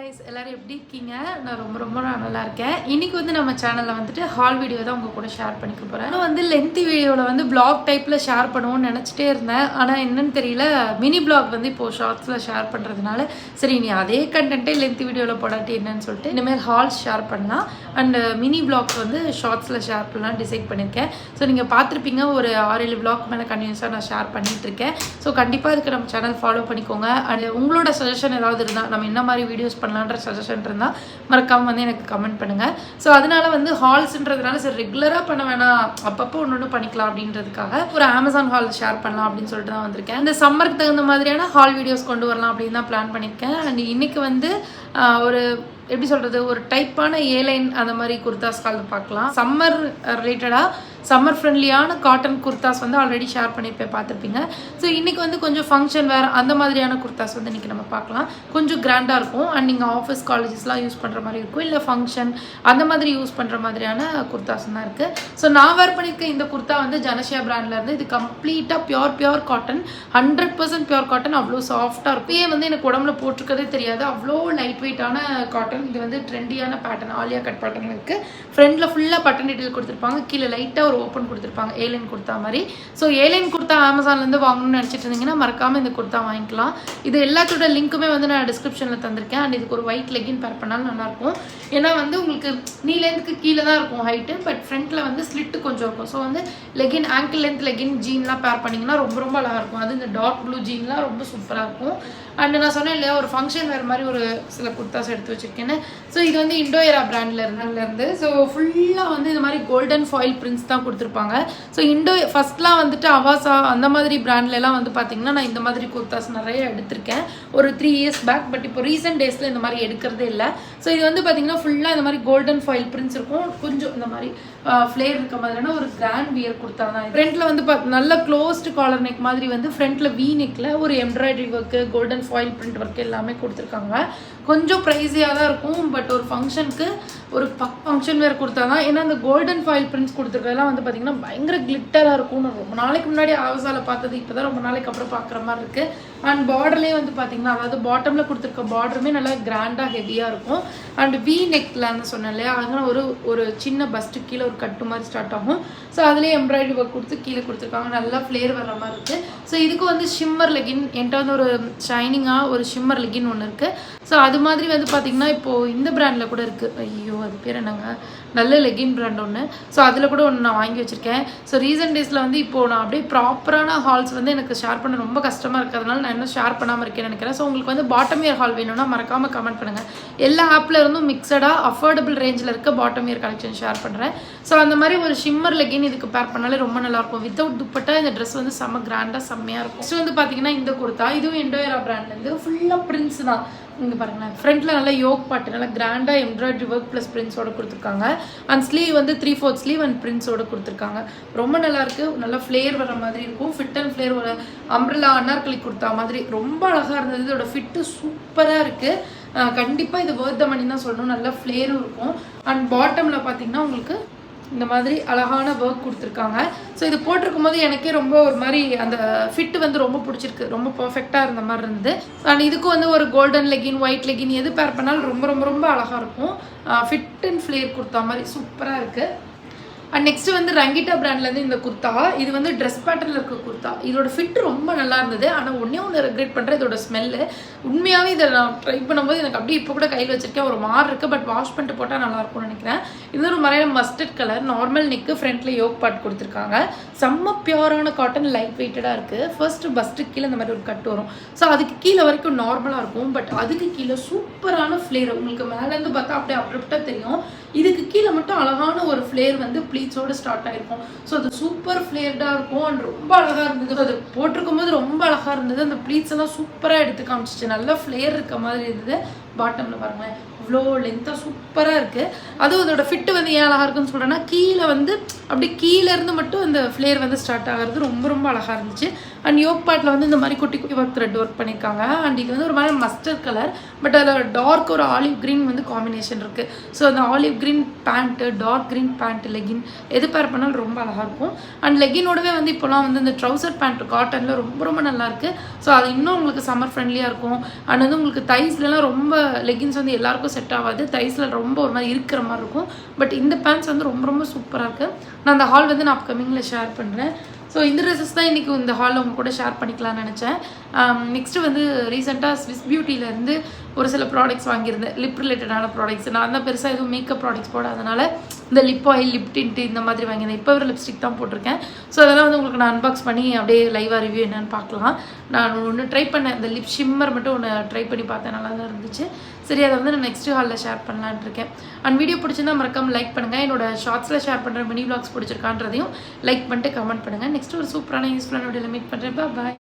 guys, எல்லாரும் எப்படி இருக்கீங்க? நான் ரொம்ப நல்லா இருக்கேன். இன்னைக்கு வந்து நம்ம சேனல்ல வந்துட்டு ஹால் வீடியோ தான் உங்க கூட ஷேர் பண்ணிக்க போறேன். நான் வந்து லென்த்தி வீடியோல வந்து vlog டைப்ல ஷேர் பண்ணுவோம்னு நினைச்சிட்டே இருந்தேன். ஆனா என்னன்னு தெரியல, மினி vlog வந்து இப்போ ஷார்ட்ஸ்ல ஷேர் பண்றதுனால சரி நீ அதே கண்டென்ட்டே லென்த்தி வீடியோல போடாட்டி என்னன்னு சொல்லிட்டு இனிமேல் ஹால் ஷேர் பண்ணலாம் அண்ட் மினி vlog வந்து ஷார்ட்ஸ்ல ஷேர் பண்ணலாம் டிசைட் பண்ணிருக்கேன். ஸோ நீங்க பார்த்துருப்பீங்க ஒரு 6-7 vlog மேல கண்டினியூஸா நான் ஷேர் பண்ணிட்டு இருக்கேன். ஸோ கண்டிப்பா இதுக்கு நம்ம சேனல் ஃபாலோ பண்ணிக்கோங்க. அண்ட் உங்களோட சஜஷன் ஏதாவது இருந்தா நம்ம என்ன மாதிரி வீடியோஸ் பண்ணலான்ற சஜஷன் இருந்தால் மறக்காம வந்து எனக்கு கமெண்ட் பண்ணுங்க. ஸோ அதனால வந்து ஹால்ஸ்ன்றதுனால சரி ரெகுலராக பண்ண வேணாம், அப்பப்போ ஒன்று பண்ணிக்கலாம் அப்படின்றதுக்காக ஒரு அமேசான் ஹால் ஷேர் பண்ணலாம் அப்படின்னு சொல்லிட்டு தான் வந்திருக்கேன். இந்த சம்மருக்கு தகுந்த மாதிரியான ஹால் வீடியோஸ் கொண்டு வரலாம் அப்படின்னு தான் பிளான் பண்ணியிருக்கேன். அண்ட் இன்னைக்கு வந்து ஒரு எப்படி சொல்கிறது, ஒரு டைப்பான ஏலைன் அந்த மாதிரி குர்தாஸ் கால் பார்க்கலாம். சம்மர் ரிலேட்டடாக சம்மர் ஃப்ரெண்ட்லியான காட்டன் குர்தாஸ் வந்து ஆல்ரெடி ஷேர் பண்ணியிருப்பேன், பார்த்துருப்பீங்க. ஸோ இன்றைக்கி வந்து கொஞ்சம் ஃபங்க்ஷன் வேறு அந்த மாதிரியான குர்தாஸ் வந்து இன்றைக்கி நம்ம பார்க்கலாம். கொஞ்சம் கிராண்டாக இருக்கும் அண்ட் நீங்கள் ஆஃபீஸ் காலேஜஸ்லாம் யூஸ் பண்ணுற மாதிரி இருக்கும், இல்லை ஃபங்க்ஷன் அந்த மாதிரி யூஸ் பண்ணுற மாதிரியான குர்தாஸ் தான் இருக்குது. ஸோ நான் வேர் பண்ணியிருக்க இந்த குர்தா வந்து ஜனஷியா பிராண்ட்லேருந்து. இது கம்ப்ளீட்டாக பியோர் காட்டன், 100% பியோர் காட்டன். அவ்வளோ சாஃப்டாக இருக்கும். இப்பயே வந்து எனக்கு உடம்புல போட்டிருக்கதே தெரியாது, அவ்வளோ லைட் வெயிட்டான காட்டன். இது வந்து ட்ரெண்டியான பேட்டர்ன், ஆலியா கட் பேட்டர்ன் இருக்குது. ஃப்ரண்ட்டில் ஃபுல்லாக பட்டன் டீட்டெயில் கொடுத்துருப்பாங்க, கீழே லைட்டாக ஒரு ஓப்பன் கொடுத்துருப்பாங்க, ஏலைன் குர்த்தா மாதிரி. ஸோ ஏலைன் குர்த்தா அமேசான்லேருந்து வாங்கணும்னு நினச்சிட்டு இருந்தீங்கன்னா மறக்காமல் இந்த குர்த்தா வாங்கிக்கலாம். இது எல்லாத்தோட லிங்க்குமே வந்து நான் டிஸ்கிரிப்ஷனில் தந்திருக்கேன். அண்ட் இதுக்கு ஒரு ஒயிட் லெகின் பேர் பண்ணாலும் நல்லாயிருக்கும். ஏன்னா வந்து உங்களுக்கு நீ லென்த்துக்கு கீழே தான் இருக்கும் ஹைட்டு, பட் ஃப்ரண்ட்டில் வந்து ஸ்லிட்டு கொஞ்சம் இருக்கும். ஸோ வந்து லெகின் ஆங்கிள் லென்த் லெகின் ஜீன்லாம் பேர் பண்ணிங்கன்னா ரொம்ப அழகாக இருக்கும். அது இந்த டார்க் ப்ளூ ஜீன்லாம் ரொம்ப சூப்பராக இருக்கும். அண்ட் நான் சொன்னேன் இல்லையா, ஒரு ஃபங்க்ஷன் வேறு மாதிரி ஒரு சில குர்தாஸ் எடுத்து வச்சுருக்கேன்னு. ஸோ இது வந்து இண்டோயரா பிராண்ட்லேருந்து. ஸோ ஃபுல்லாக வந்து இது மாதிரி கோல்டன் ஃபாயில் பிரிண்ட்ஸ் தான் கொடுத்துருப்பாங்க. ஸோ ஃபர்ஸ்ட்லாம் வந்துட்டு அவாசா அந்த மாதிரி பிராண்ட்லலாம் வந்து பார்த்தீங்கன்னா நான் இந்த மாதிரி குர்தாஸ் நிறைய எடுத்திருக்கேன் ஒரு 3 years பேக். பட் இப்போ ரீசெண்ட் டேஸில் இந்த மாதிரி எடுக்கிறதே இல்லை. ஸோ இது வந்து பார்த்தீங்கன்னா ஃபுல்லாக இந்த மாதிரி கோல்டன் ஃபாயில் பிரிண்ட்ஸ் இருக்கும், கொஞ்சம் இந்த மாதிரி ஃப்ளேர் இருக்க மாதிரியான ஒரு கிராண்ட் வியர் குர்த்தா தான். ஃப்ரண்ட்டில் வந்து நல்ல க்ளோஸ்டு காலர் நெக் மாதிரி வந்து ஃப்ரண்ட்டில் வி நெக்கில் ஒரு embroidery work, golden foil print work எல்லாமே கொடுத்துருக்காங்க. கொஞ்சம் ப்ரைஸியாக தான் இருக்கும், பட் ஒரு ஃபங்க்ஷனுக்கு ஒரு ஃபங்க்ஷன் வேறு கொடுத்தா தான். ஏன்னா அந்த கோல்டன் ஃபாயில் பிரிண்ட்ஸ் கொடுத்துருக்கதெல்லாம் வந்து பார்த்திங்கன்னா பயங்கர கிளிட்டராக இருக்கும். ரொம்ப நாளைக்கு முன்னாடி ஆவசாவில் பார்த்தது, இப்போ தான் ரொம்ப நாளைக்கு அப்புறம் பார்க்குற மாதிரி இருக்குது. அண்ட் பார்டர்லேயே வந்து பார்த்திங்கன்னா அதாவது பாட்டமில் கொடுத்துருக்க பார்டருமே நல்லா கிராண்டாக ஹெவியாக இருக்கும். அண்ட் வி நெக்லான்னு சொன்னேன் இல்லையா, அதனால ஒரு சின்ன பஸ்ட்டு கீழே ஒரு கட்டு மாதிரி ஸ்டார்ட் ஆகும். ஸோ அதுலேயே எம்ப்ராய்டரி ஒர்க் கொடுத்து கீழே கொடுத்துருக்காங்க, நல்லா ஃப்ளேர் வர்ற மாதிரி இருக்குது. ஸோ இதுக்கு வந்து ஷிம்மர் லெகின் என்கிட்ட வந்து ஒரு ஷைனிங்காக ஒரு ஷிம்மர் லெகின் ஒன்று இருக்குது. ஸோ அது மாதிரி வந்து பார்த்திங்கன்னா இப்போது இந்த பிராண்டில் கூட இருக்குது, ஐயோ அது பேர் என்னங்க, நல்ல லெகின் பிராண்ட் ஒன்று. ஸோ அதில் கூட ஒன்று நான் வாங்கி வச்சுருக்கேன். ஸோ ரீசெண்ட் டேஸில் வந்து இப்போது நான் அப்படியே ப்ராப்பரான ஹால்ஸ் வந்து எனக்கு ஷேர் பண்ண ரொம்ப கஷ்டமாக இருக்கிறதுனால நான் இன்னும் ஷேர் பண்ணாமல் இருக்கேன்னு நினைக்கிறேன். ஸோ உங்களுக்கு வந்து பாட்டம் இயர் ஹால் வேணும்னா மறக்காமல் கமெண்ட் பண்ணுங்கள். எல்லா ஆப்பில் இருந்தும் மிக்சடாக அஃபோர்டபுள் ரேஞ்சில் இருக்க பாட்டம் இயர் கலெக்ஷன் ஷேர் பண்ணுறேன். ஸோ அந்த மாதிரி ஒரு ஷிம்மர் லெகின் இதுக்கு பேர் பண்ணாலே ரொம்ப நல்லாயிருக்கும். வித்தவுட் துப்பட்டா இந்த ட்ரெஸ் வந்து செம்ம கிராண்டாக செம்மையாக இருக்கும். ஸோ வந்து பார்த்தீங்கன்னா இந்த குர்த்தா இதுவும் இண்டோயரா பிராண்ட்லேருந்து ஃபுல்லாக பிரிண்ட்ஸ் தான். இங்கே பாருங்களேன், ஃப்ரண்ட்டில் நல்லா யோக் பாட்டு நல்லா கிராண்டாக எம்ப்ராய்டரி ஒர்க் ப்ளஸ் பிரிண்ட்ஸோட கொடுத்துருக்காங்க. அண்ட் ஸ்லீவ் வந்து 3/4 ஸ்லீவ் அண்ட் பிரிண்ட்ஸோட கொடுத்துருக்காங்க. ரொம்ப நல்லாயிருக்கு, நல்லா ஃப்ளேர் வர மாதிரி இருக்கும். ஃபிட் அண்ட் ஃப்ளேர் ஒரு அம்ப்ரெல்லா அன்னார்கலி கொடுத்தா மாதிரி ரொம்ப அழகாக இருந்தது. இதோட ஃபிட்டு சூப்பராக இருக்குது. கண்டிப்பாக இது வொர்த் த மணி தான் சொல்லணும். நல்லா ஃப்ளேரும் இருக்கும். அண்ட் பாட்டமில் பார்த்தீங்கன்னா உங்களுக்கு இந்த மாதிரி அழகான ஒர்க் கொடுத்துருக்காங்க. ஸோ இது போட்டிருக்கும் போது எனக்கே ரொம்ப ஒரு மாதிரி அந்த ஃபிட்டு வந்து ரொம்ப பிடிச்சிருக்கு, ரொம்ப பர்ஃபெக்டாக இருந்த மாதிரி இருந்தது. அண்ட் இதுக்கும் வந்து ஒரு கோல்டன் லெகின் ஒயிட் லெகின் எது பேர் பண்ணாலும் ரொம்ப அழகாக இருக்கும். ஃபிட் அண்ட் ஃப்ளேர் கொடுத்தா மாதிரி சூப்பராக இருக்குது. அண்ட் நெக்ஸ்ட்டு வந்து ரங்கிட்டா பிராண்ட்லேருந்து இந்த குர்த்தா. இது வந்து ட்ரெஸ் பேட்டர்னில் இருக்க குர்த்தா. இதோட ஃபிட் ரொம்ப நல்லா இருந்தது. ஆனால் ஒன்று ரெக்ரெட் பண்ணுறேன், இதோட ஸ்மெல்லு. உண்மையாகவே இதை நான் ட்ரை பண்ணும்போது எனக்கு அப்படியே இப்போ கூட கையில் வச்சிருக்கேன் ஒரு மாதிரி இருக்குது. பட் வாஷ் பண்ணிட்டு போட்டால் நல்லாயிருக்கும்னு நினைக்கிறேன். இது ஒரு மாதிரியான மஸ்டர்ட் கலர், நார்மல் நெக்கு, ஃப்ரண்ட்டில் யோக் பாட் கொடுத்துருக்காங்க. செம்ம பியூரான காட்டன், லைட் வெயிட்டடாக இருக்குது. ஃபர்ஸ்ட்டு பஸ்ட்டுக்கு கீழே இந்த மாதிரி ஒரு கட்டு வரும். ஸோ அதுக்கு கீழே வரைக்கும் நார்மலாக இருக்கும், பட் அதுக்கு கீழே சூப்பரான ஃப்ளேர். உங்களுக்கு மேலேருந்து பார்த்தா அப்படியே அப்ரப்டாக தெரியும். இதுக்கு கீழே மட்டும் அழகான ஒரு ஃப்ளேர் வந்து ப்ளீட்ஸோடு ஸ்டார்ட் ஆகிருக்கும். ஸோ அது சூப்பர் ஃப்ளேர்டாக இருக்கும் அண்ட் ரொம்ப அழகாக இருந்தது. அது போட்டிருக்கும் போது ரொம்ப அழகாக இருந்தது. அந்த ப்ளீட்ஸ் எல்லாம் சூப்பராக எடுத்து காமிச்சிச்சு, நல்லா ஃப்ளேர் இருக்க மாதிரி இருந்தது. பாட்டமில் பாருங்களேன் இவ்வளோ லென்த்தாக சூப்பராக இருக்குது. அதுவும் அதோட ஃபிட்டு வந்து ஏன் அழகாக இருக்குன்னு சொல்கிறேன்னா கீழே வந்து அப்படி கீழேருந்து மட்டும் அந்த ஃப்ளேர் வந்து ஸ்டார்ட் ஆகிறது ரொம்ப அழகாக இருந்துச்சு. அண்ட் யோக் பாட்டில் வந்து இந்த மாதிரி குட்டி ஒர்க் த்ரெட் ஒர்க் பண்ணியிருக்காங்க. அண்ட் இது வந்து ஒரு மாதிரி மஸ்டர்ட் கலர், பட் அதில் டார்க் ஒரு ஆலிவ் க்ரீன் வந்து காம்பினேஷன் இருக்குது. ஸோ அந்த olive green pant, dark green pant, legging எது பேர் பண்ணாலும் ரொம்ப அழகாக இருக்கும். அண்ட் லெகினோடவே வந்து இப்போலாம் வந்து இந்த ட்ரௌசர் பேண்ட் காட்டனில் ரொம்ப நல்லாயிருக்கு. ஸோ அது இன்னும் உங்களுக்கு சம்மர் ஃப்ரெண்ட்லியாக இருக்கும். அண்ட் வந்து உங்களுக்கு தைஸ்லாம் ரொம்ப லெகின்ஸ் வந்து எல்லாருக்கும் செட் ஆகாது, தைஸில் ரொம்ப ஒரு மாதிரி இருக்கிற மாதிரி இருக்கும். பட் இந்த பேண்ட்ஸ் வந்து ரொம்ப ரொம்ப சூப்பராக இருக்குது. நான் அந்த ஹால் வந்து நான் அப்கமிங்கில் ஷேர் பண்ணுறேன். ஸோ இந்த ட்ரெஸ்ஸஸ் தான் இன்றைக்கி இந்த ஹாலில் உங்க கூட ஷேர் பண்ணிக்கலாம்னு நினச்சேன். நெக்ஸ்ட்டு வந்து ரீசெண்டாக ஸ்விஸ் பியூட்டிலேருந்து ஒரு சில ப்ராடக்ட்ஸ் வாங்கியிருந்தேன், லிப் ரிலேட்டடான ப்ராடக்ட்ஸ். நான் தான் பெருசாக எதுவும் மேக்கப் ப்ராடக்ட்ஸ் போடாதனால இந்த லிப் ஆயில், லிப் டின்ட்டு இந்த மாதிரி வாங்கியிருந்தேன். இப்போ ஒரு லிப்ஸ்டிக் தான் போட்டிருக்கேன். ஸோ அதெல்லாம் வந்து உங்களுக்கு நான் அன்பாக்ஸ் பண்ணி அப்படியே லைவாக ரிவ்யூ என்னென்னு பார்க்கலாம். நான் ஒன்று ட்ரை பண்ணேன், இந்த லிப் ஷிம்மர் மட்டும் ஒன்று ட்ரை பண்ணி பார்த்தேன், நல்லா தான் இருந்துச்சு. சரி, அதை வந்து நான் நெக்ஸ்ட் ஹாலில் ஷேர் பண்ணலான்னு இருக்கேன். அண்ட் வீடியோ பிடிச்சிருந்தா மறக்காம லைக் பண்ணுங்கள். என்னோட ஷார்ட்ஸில் ஷேர் பண்ணுற மினி விளாக்ஸ் பிடிச்சிருக்கான்றதையும் லைக் பண்ணிட்டு கமெண்ட் பண்ணுங்கள். நெக்ஸ்ட் ஒரு சூப்பரான யூஸ்ஃபுல்லான வீடியோவில் மீட் பண்ணுறேன். பாய்.